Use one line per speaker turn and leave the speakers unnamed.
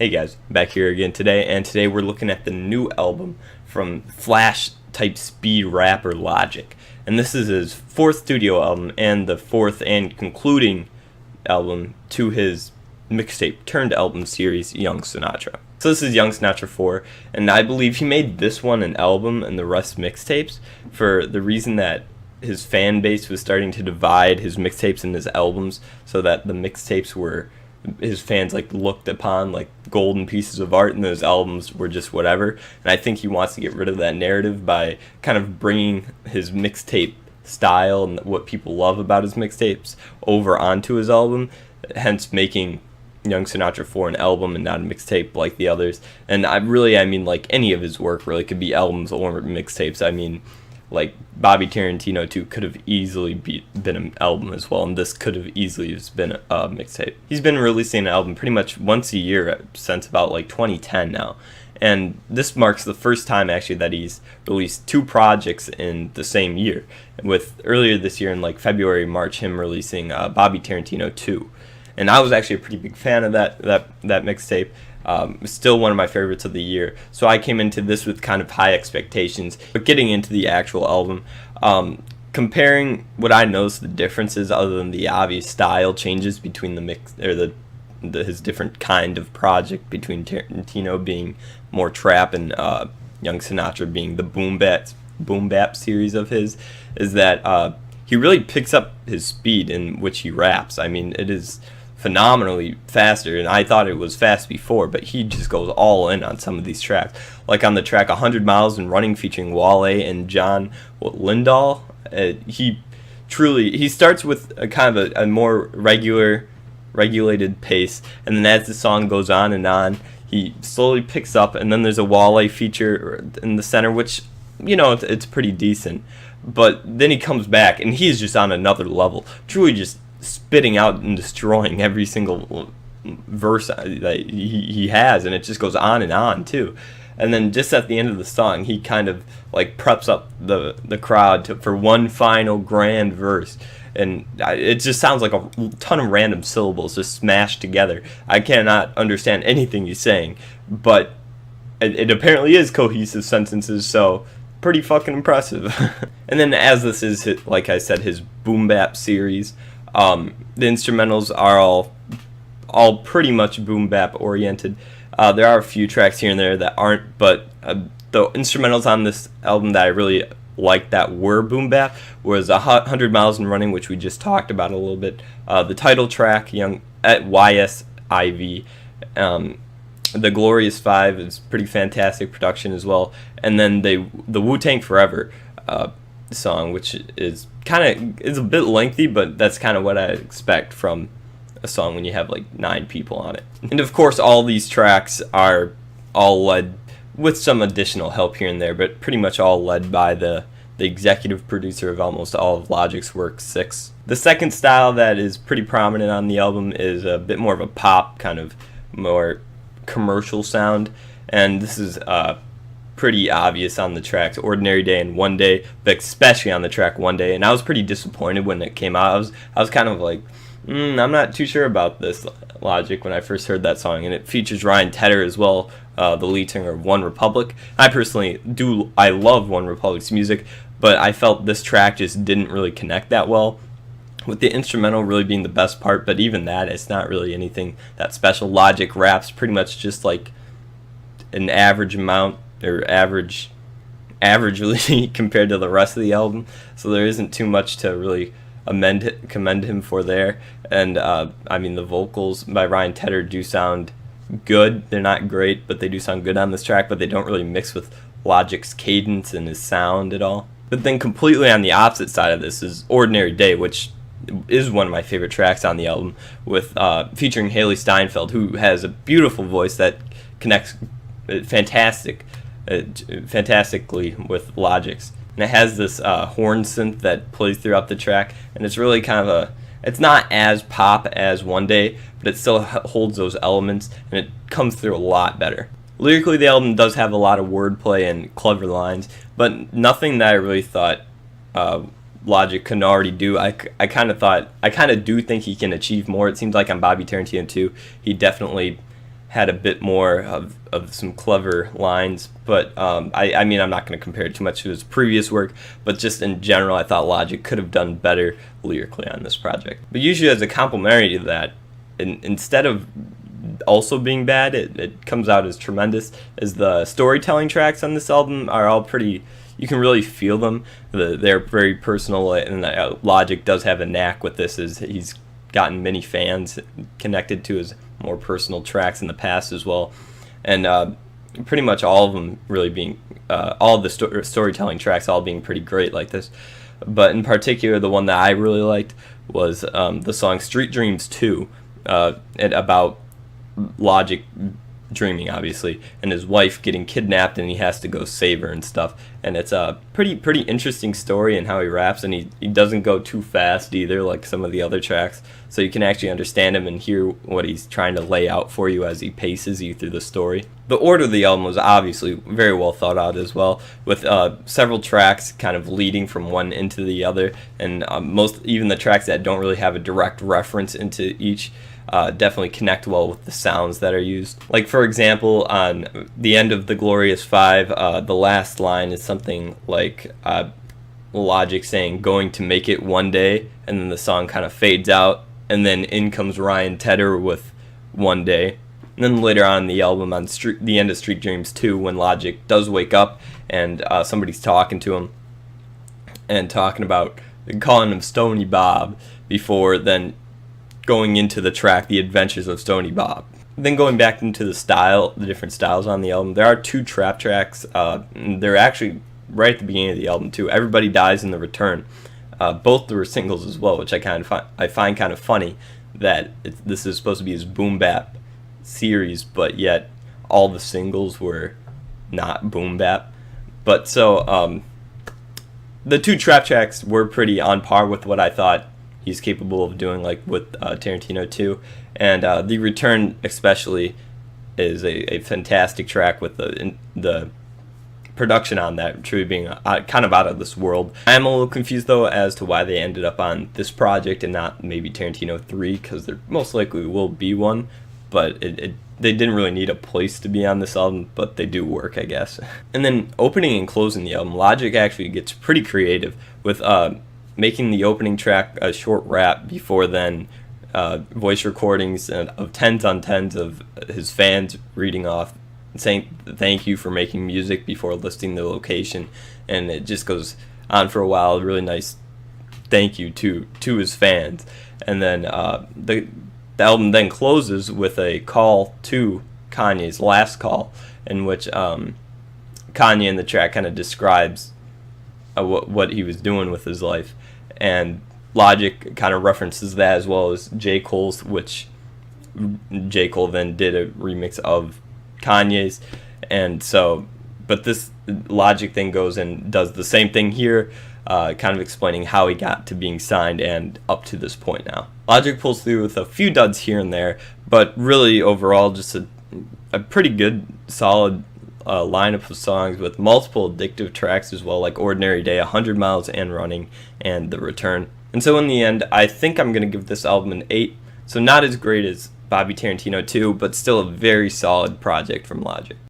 Hey guys, back here again today, and today we're looking at the new album from Flash type speed rapper Logic. And this is his fourth studio album and the fourth and concluding album to his mixtape turned album series, Young Sinatra. So this is Young Sinatra 4, and I believe he made this one an album and the rest mixtapes for the reason that his fan base was starting to divide his mixtapes and his albums, so that the mixtapes were his fans looked upon like golden pieces of art, and those albums were just whatever. And I think he wants to get rid of that narrative by kind of bringing his mixtape style and what people love about his mixtapes over onto his album, hence making Young Sinatra 4 an album and not a mixtape like the others. And I mean like any of his work really could be albums or mixtapes. I mean, like Bobby Tarantino 2 could have easily been an album as well, and this could have easily been a mixtape. He's been releasing an album pretty much once a year since about like 2010 now, and this marks the first time actually that he's released two projects in the same year, with earlier this year in like February, March, him releasing Bobby Tarantino 2. And I was actually a pretty big fan of that mixtape. Still one of my favorites of the year. So I came into this with kind of high expectations. But getting into the actual album, comparing what I noticed the differences, other than the obvious style changes between the mix or his different kind of project, between Tarantino being more trap and Young Sinatra being the boom bap series of his, is that he really picks up his speed in which he raps. I mean, it is phenomenally faster, and I thought it was fast before, but he just goes all in on some of these tracks. Like on the track 100 Miles and Running featuring Wale and John Lindahl, he starts with a kind of a more regulated pace, and then as the song goes on and on, he slowly picks up, and then there's a Wale feature in the center, which, you know, it's pretty decent. But then he comes back, and he's just on another level, truly just spitting out and destroying every single verse that he has, and it just goes on and on too. And then just at the end of the song, he kind of like preps up the crowd for one final grand verse, and it just sounds like a ton of random syllables just smashed together. I cannot understand anything he's saying, but it apparently is cohesive sentences, so pretty fucking impressive. And then, as this is, like I said, his boom bap series, the instrumentals are all pretty much boom bap oriented. There are a few tracks here and there that aren't, but the instrumentals on this album that I really liked that were boom bap was 100 Miles and Running, which we just talked about a little bit. The title track, Young at YSIV. The Glorious Five is pretty fantastic production as well, and then the Wu-Tang Forever song, which is a bit lengthy, but that's kind of what I expect from a song when you have like 9 people on it. And of course, all these tracks are all led with some additional help here and there, but pretty much all led by the executive producer of almost all of Logic's work, Six. The second style that is pretty prominent on the album is a bit more of a pop, kind of more commercial sound, and this is pretty obvious on the tracks Ordinary Day and One Day, but especially on the track One Day. And I was pretty disappointed when it came out. I was kind of like, I'm not too sure about this, Logic, when I first heard that song. And it features Ryan Tedder as well, the lead singer of One Republic. I personally I love One Republic's music, but I felt this track just didn't really connect that well, with the instrumental really being the best part. But even that, it's not really anything that special. Logic raps pretty much just like an average amount, or averagely compared to the rest of the album, so there isn't too much to really commend him for there. And I mean, the vocals by Ryan Tedder do sound good. They're not great, but they do sound good on this track, but they don't really mix with Logic's cadence and his sound at all. But then completely on the opposite side of this is Ordinary Day, which is one of my favorite tracks on the album, with featuring Haley Steinfeld, who has a beautiful voice that connects fantastically with Logic's. And it has this horn synth that plays throughout the track, and it's really kind of it's not as pop as One Day, but it still holds those elements, and it comes through a lot better. Lyrically, the album does have a lot of wordplay and clever lines, but nothing that I really thought Logic can already do. I kind of do think he can achieve more. It seems like on Bobby Tarantino 2, he definitely had a bit more of some clever lines, but I mean, I'm not going to compare it too much to his previous work, but just in general, I thought Logic could have done better lyrically on this project. But usually as a complementary to that, instead of also being bad, it comes out as tremendous, as the storytelling tracks on this album are all pretty, you can really feel them. They're very personal, and Logic does have a knack with this, as he's gotten many fans connected to his more personal tracks in the past as well, and pretty much all of them really being all of the storytelling tracks all being pretty great like this. But in particular, the one that I really liked was the song Street Dreams 2, about Logic dreaming, obviously, and his wife getting kidnapped, and he has to go save her and stuff. And it's a pretty interesting story in how he raps, and he doesn't go too fast either, like some of the other tracks, so you can actually understand him and hear what he's trying to lay out for you as he paces you through the story. The order of the album was obviously very well thought out as well, with several tracks kind of leading from one into the other, and even the tracks that don't really have a direct reference into each definitely connect well with the sounds that are used. Like, for example, on the end of the YSIV, the last line is something like Logic saying, "Going to make it one day," and then the song kind of fades out, and then in comes Ryan Tedder with "One Day." And then later on in the album, on the end of Street Dreams 2, when Logic does wake up and somebody's talking to him and talking about calling him Stony Bob before then going into the track The Adventures of Stony Bob. Then going back into the different styles on the album, there are 2 trap tracks. They're actually right at the beginning of the album too. Everybody Dies and The Return. Both were singles as well, which I find kind of funny that this is supposed to be his boom bap series, but yet all the singles were not boom bap. But so the 2 trap tracks were pretty on par with what I thought he's capable of doing, like with Tarantino 2, and The Return especially is a fantastic track with the production on that truly being kind of out of this world. I am a little confused though as to why they ended up on this project and not maybe Tarantino 3, because there most likely will be one, but they didn't really need a place to be on this album, but they do work, I guess. And then opening and closing the album, Logic actually gets pretty creative with making the opening track a short rap, before then voice recordings of tens on tens of his fans reading off, saying thank you for making music before listing the location, and it just goes on for a while. Really nice thank you to his fans. And then the album then closes with a call to Kanye's Last Call, in which Kanye in the track kind of describes what he was doing with his life, and Logic kind of references that, as well as J. Cole's, which J. Cole then did a remix of Kanye's. And so, but this Logic then goes and does the same thing here, kind of explaining how he got to being signed and up to this point now. Logic pulls through with a few duds here and there, but really overall just a pretty good, solid lineup of songs with multiple addictive tracks as well, like Ordinary Day, 100 Miles and Running, and The Return. And so in the end, I think I'm going to give this album an 8. So not as great as Bobby Tarantino 2, but still a very solid project from Logic.